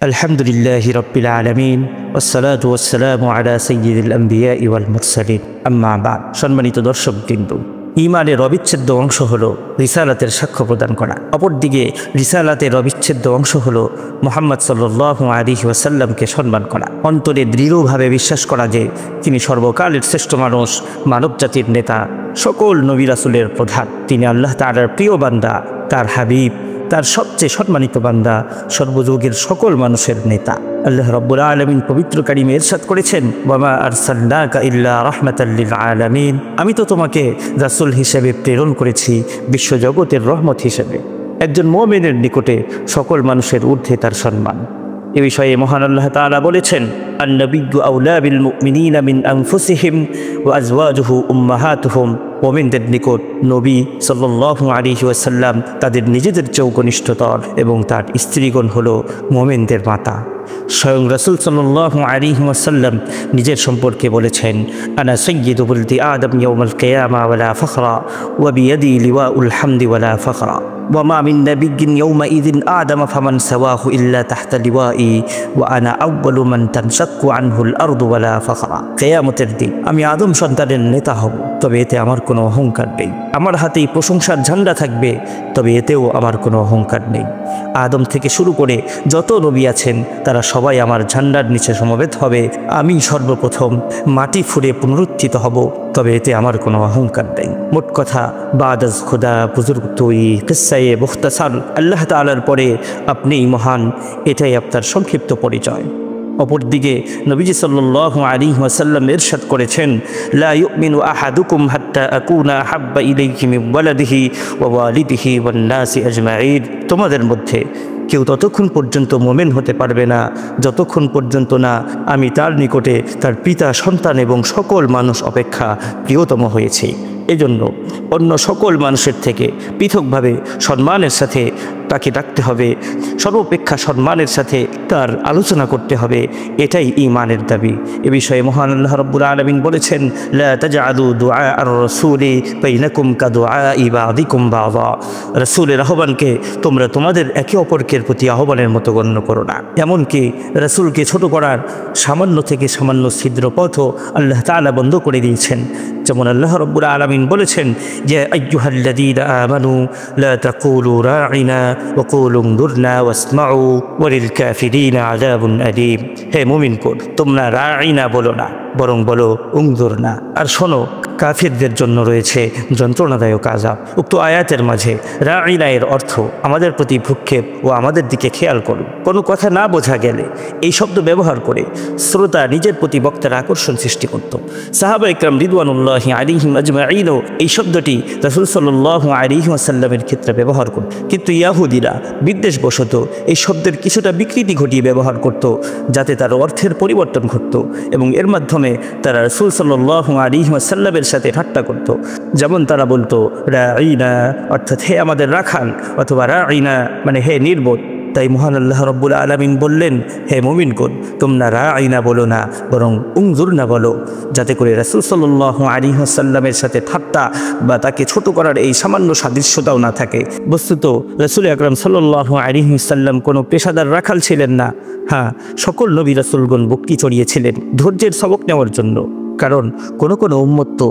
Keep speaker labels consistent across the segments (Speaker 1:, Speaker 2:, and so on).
Speaker 1: আলহামদুলিল্লাহি রাব্বিল আলামিন ওয়াসসালাতু ওয়াসসালামু আলা সাইয়্যিদিল আমবিয়াই ওয়াল মুরসালিন আম্মা বা'দ। সম্মানিত দর্শকবৃন্দ, ঈমানের অবিচ্ছেদ্য অংশ হলো রিসালাতের সাক্ষ্য প্রদান করা। অপরদিকে রিসালাতের অবিচ্ছেদ্য অংশ হলো মুহাম্মদ সাল্লাল্লাহু আলাইহি ওয়াসাল্লামকে সম্মান করা, অন্তরে দৃঢ়ভাবে বিশ্বাস করা যে তিনি সর্বকালের শ্রেষ্ঠ মানুষ, মানবজাতির নেতা, সকল নবী রাসূলের প্রধান। তিনি আল্লাহ তাআলার প্রিয় বান্দা, তার হাবিব, তার সবচেয়ে সম্মানিত বান্দা, সর্বযুগের সকল মানুষের নেতা। আল্লাহ রাব্বুল আলামিন পবিত্র কারিমে ইরশাদ করেছেন, ওয়ামা আরসালনাকা ইল্লা রাহমাতাল লিল আলামিন, আমি তো তোমাকে রাসূল হিসেবে প্রেরণ করেছি বিশ্বজগতের রহমত হিসেবে। একজন মুমিনের নিকটে সকল মানুষের ঊর্ধ্বে তার সম্মান। এ বিষয়ে মহান আল্লাহ তাআলা বলেছেন, আন-নাবিয়্যু আওলা বিল মুমিনিনা মিন আনফুসিহিম ওয়া আজওয়াজুহু উম্মাহাতুহুম। মুমিনদের নিকট নবী সাল্লাল্লাহু আলাইহি ওয়াসাল্লাম তাদের নিজেদের চেয়েও ঘনিষ্ঠতর এবং তার স্ত্রীগণ হলো মুমিনদের মাতা। স্বয়ং রাসূল সাল্লাল্লাহু আলাইহি ওয়াসাল্লাম নিজের সম্পর্কে বলেছেন, আনা সাইয়্যিদু ওয়ালদি আদম ইয়াউমাল কিয়ামা ওয়ালা ফখরা ওয়া বিয়াদি লিওয়াউল হামদি ওয়ালা ফখরা ওয়া মা মিন নাবিয়্যিন ইয়াউমাইযিন আদম ফামান সাওয়াহু ইল্লা তাহতা লিওয়াই ওয়া আনা আউয়ালু মান তানশাক্কু আনহুল আরদু ওয়ালা ফখরা। কিয়ামতের দিন আমি আদম সন্তানের নেতা হব, তবে এতে আমার কোনো অহংকার নেই। আমার হাতেই প্রশংসার ঝান্ডা থাকবে, তবে এতেও আমার কোনো অহংকার নেই। আদম থেকে শুরু করে যত নবী আছেন তারা সবাই আমার ঝান্ডার নিচে সমবেত হবে। আমি সর্বপ্রথম মাটি ফুঁড়ে পুনরুত্থিত হব, তবে এতে আমার কোনো অহংকার নেই। মোট কথা, বাদাজ খুদা বুজুর্গ তুই কিস্সায়ে মুখতাসার, আল্লাহ তাআলার পরে আপনিই মহান, এটাই আপনার সংক্ষিপ্ত পরিচয়। অপরদিকে নবীজি সাল্লাল্লাহু আলাইহি ওয়াসাল্লাম ইরশাদ করেছেন, লা ইউমিনু আহাদুকুম হাত্তা আকুনা আহাব্বা ইলাইহি মিন ওয়ালাদিহি ওয়া ওয়ালিদিহি ওয়ান নাসি আজমাইন। তোমাদের মধ্যে কেউ ততক্ষণ পর্যন্ত মুমিন হতে পারবে না যতক্ষণ পর্যন্ত না আমি তার নিকটে তার পিতা, সন্তান এবং সকল মানুষ অপেক্ষা প্রিয়তম হয়েছি। এজন্য অন্য সকল মানুষের থেকে পৃথকভাবে সম্মানের সাথে তাকে ডাকতে হবে, সর্বাপেক্ষা সম্মানের সাথে তার আলোচনা করতে হবে। এটাই ঈমানের দাবি। এ বিষয়ে মহান আল্লাহ রাব্বুল আলামিন বলেছেন, লা তাজআলু দুআ আর-রাসূলি বাইনাকুম কাদুআই বাযিকুম বাযা। রাসূলের আহ্বানকে তোমরা তোমাদের একে অপরকে প্রতি আহ্বানের মতো গণ্য করো না। এমনকি রাসূলকে ছোট করার সামান্য থেকে সামান্য ছিদ্র পথও আল্লাহ তাআলা বন্ধ করে দিয়েছেন। যেমন আল্লাহ রাব্বুল আলামিন বলেছেন, ইয়া আইয়ুহাল্লাযীনা আমানু লা তাকুলু রাঈনা ওয়া কুলু উনজুরনা ওয়াসমাউ ওয়ালিল কাফিরিনা আযাবুন আলীম। হে মুমিনগণ, তোমরা রাঈনা বলো না, বরং বলো উনজুরনা, আর শোনো, কাফিরদের জন্য রয়েছে যন্ত্রণাদায়ক আযাব। উক্ত আয়াতের মাঝে রাঈনা এর অর্থ আমাদের প্রতি ভ্রুক্ষেপ ও আমাদের দিকে খেয়াল করুন। কোনো কথা না বোঝা গেলে এই শব্দ ব্যবহার করে শ্রোতা নিজের প্রতি বক্তার আকর্ষণ সৃষ্টি করত। সাহাবা ইকরাম রিদওয়ানুল্লাহি আলাইহিম আজমাইনও এই শব্দটি রাসূল সাল্লাল্লাহু আলাইহি ওয়াসাল্লামের ক্ষেত্রে ব্যবহার করত, কিন্তু ইয়াহুদিরা বিদ্বেষবশত এই শব্দের কিছুটা বিকৃতি ঘটিয়ে ব্যবহার করত, যাতে তার অর্থের পরিবর্তন ঘটত এবং এর মাধ্যমে তারা রাসূল সাল্লাল্লাহু আলাইহি ওয়াসাল্লামের সাথে ঠাট্টা করত। যেমন তারা বলতো রাঈনা অর্থাৎ হে আমাদের রাখাল, অথবা রাঈনা মানে হে নির্বোধ। তাই মহান আল্লাহ রাব্বুল আলামিন বললেন, হে মুমিনগণ, তোমরা রাঈনা বলো না, বরং উনজুরনা বলো, যাতে করে রাসূল সাল্লাল্লাহু আলাইহি ওয়াসাল্লামের সাথে ঠাট্টা বা তাকে ছোট করার এই সামান্য সাদৃশ্যতাও না থাকে। বস্তুত রাসূল আকরাম সাল্লাল্লাহু আলাইহি ওয়াসাল্লাম কোনো পেশাদার রাখাল ছিলেন না। হ্যাঁ, সকল নবী রাসূলগণ বকরি চড়িয়েছিলেন ধৈর্যের সবক নেওয়ার জন্য, কারণ কোনো কোনো উম্মত তো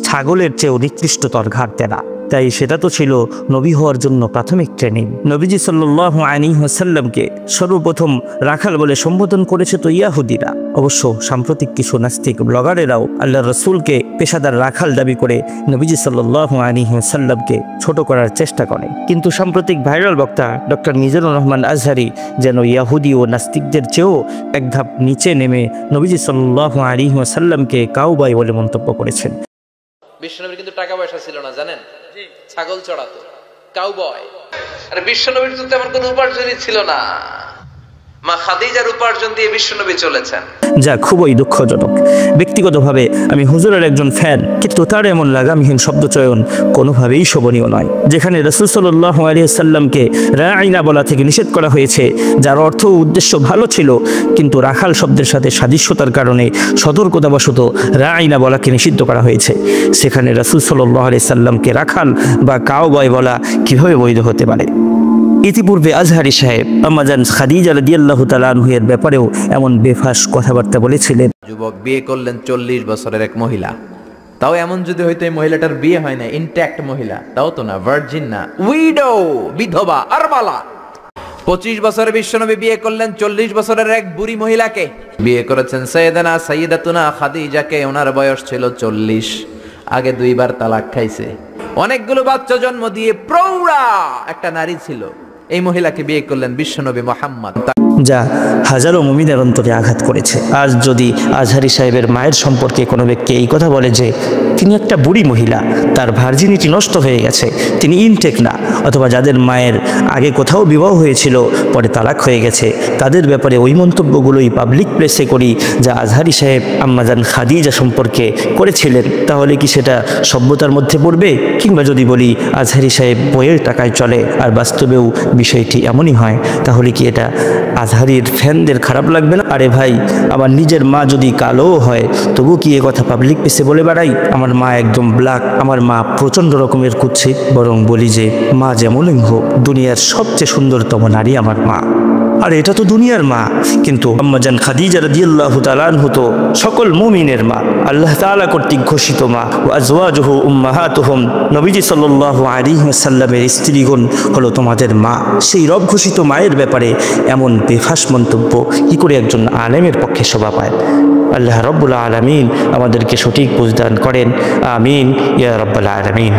Speaker 1: ছাগলের চেয়েও নিকৃষ্টতর ঘাড় তেরা। তাই সেটা তো ছিল নবী হওয়ার জন্য প্রাথমিক ট্রেনিং। নবীজি সাল্লাল্লাহু আলাইহি ওয়াসাল্লামকে সর্বপ্রথম রাখাল বলে সম্বোধন করেছে তো ইয়াহুদিরা। অবশ্য সাম্প্রতিক কিছু নাস্তিক ব্লগারেরাও আল্লাহর রাসূলকে পেশাদার রাখাল দাবি করে নবীজি সাল্লাল্লাহু আলাইহি ওয়াসাল্লামকে ছোট করার চেষ্টা করে। কিন্তু সাম্প্রতিক ভাইরাল বক্তা ডক্টর মিজানুর রহমান আজহারি যেন ইয়াহুদি ও নাস্তিকদের চেয়েও এক ধাপ নিচে নেমে নবীজি সাল্লাল্লাহু আলাইহি ওয়াসাল্লামকে কাউবয় বলে মন্তব্য করেছেন।
Speaker 2: বিশ্বনবীর কিন্তু টাকা পয়সা ছিল না, জানেন? ছাগল চড়াতো, কাউবয়। আর বিশ্বনবীর তো তেমন কোনো উপার্জনই ছিল না। মা খাদিজার উপার্জন দিয়ে বিশ্বনবী চলেছেন,
Speaker 1: যা খুবই দুঃখজনক। ব্যক্তিগতভাবে আমি হুজুরের একজন ফ্যান, কিন্তু তার এমন লাগামহীন শব্দচয়ন কোনোভাবেই শোভনীয় নয়। যেখানে রাসূল সাল্লাল্লাহু আলাইহি ওয়াসাল্লামকে রাঈনা বলা থেকে নিষেধ করা হয়েছে, যার অর্থ ও উদ্দেশ্য ভালো ছিল, কিন্তু রাখাল শব্দের সাথে সাদৃশ্যতার কারণে সতর্কতাবশত রাঈনা বলাকে নিষিদ্ধ করা হয়েছে, সেখানে রাসূল সাল্লাল্লাহু আলাইহি ওয়াসাল্লামকে রাখাল বা কাউবয় বলা কিভাবে বৈধ হতে পারে? ইতিপূর্বে আজহারি সাহেব আম্মাজান খাদিজা রাদিয়াল্লাহু তাআলা আনহার ব্যাপারেও এমন বেফাস কথাবার্তা বলেছিলেন।
Speaker 2: যুবক বিয়ে করলেন 40 বছরের এক মহিলা, তাও এমন যদি হয়তো এই মহিলাটার বিয়ে হয় না, ইনট্যাক্ট মহিলা, তাও তো না, ভার্জিন না, উইডো, বিধবা, আরমালা। 25 বছরের বিশ্বনবী বিয়ে করলেন 40 বছরের এক বুড়ি মহিলাকে। বিয়ে করেছেন সাইয়্যিদাতুনা খাদিজাকে, ওনার বয়স ছিল 40। আগে 2 বার তালাক খাইছে, অনেকগুলো বাচ্চা জন্ম দিয়ে প্রৌঢ়া একটা নারী ছিল। এই মহিলাকে বিয়ে করলেন বিশ্বনবী মুহাম্মদ,
Speaker 1: যা হাজারো মুমিনের অন্তরে আঘাত করেছে। আজ যদি আজহারি সাহেবের মায়ের সম্পর্কে কোনো ব্যক্তি এই কথা বলে যে তিনি একটা বুড়ি মহিলা, তার ভার্জিনিটি নষ্ট হয়ে গেছে, তিনি ইনটেক না, অথবা যাদের মায়ের আগে কোথাও বিবাহ হয়েছিল পরে তালাক হয়ে গেছে, তাদের ব্যাপারে ওই মন্তব্যগুলোই পাবলিক প্লেসে করি যা আজহারি সাহেব আম্মাজান খাদিজা সম্পর্কে করেছিলেন, তাহলে কি সেটা সভ্যতার মধ্যে পড়বে? কিংবা যদি বলি আজহারি সাহেব বইয়ের টাকায় চলে আর বাস্তবেও বিষয়টি এমনই হয়, তাহলে কি এটা আজহারির ফ্যানদের খারাপ লাগবে না? আরে ভাই, আমার নিজের মা যদি কালো হয় তবু কি এ কথা পাবলিক প্লেসে বলে বেড়াই আমার মা একদম ব্ল্যাক, আমার মা প্রচণ্ড রকমের কুৎসিত? বরং বলি যে মা যেমনই হোক দুনিয়ার সবচেয়ে সুন্দরতম নারী আমার মা। আর এটা তো দুনিয়ার মা, কিন্তু আম্মাজান খাদিজা রাদিয়াল্লাহু তাআলা আনহা তো সকল মুমিনের মা, আল্লাহ তাআলা কর্তৃক ঘোষিত মা। ওয়া আজওয়াজুহু উম্মাহাতুহুম, নবীজি সাল্লাল্লাহু আলাইহি ওয়াসাল্লামের স্ত্রীগণ হলো তোমাদের মা। সেই রব ঘোষিত মায়ের ব্যাপারে এমন বেফাস মন্তব্য কি করে একজন আলেমের পক্ষে শোভা পায়? আল্লাহ রাব্বুল আলামিন আমাদেরকে সঠিক বুঝদান করেন। আমিন ইয়া রাব্বাল আলামিন।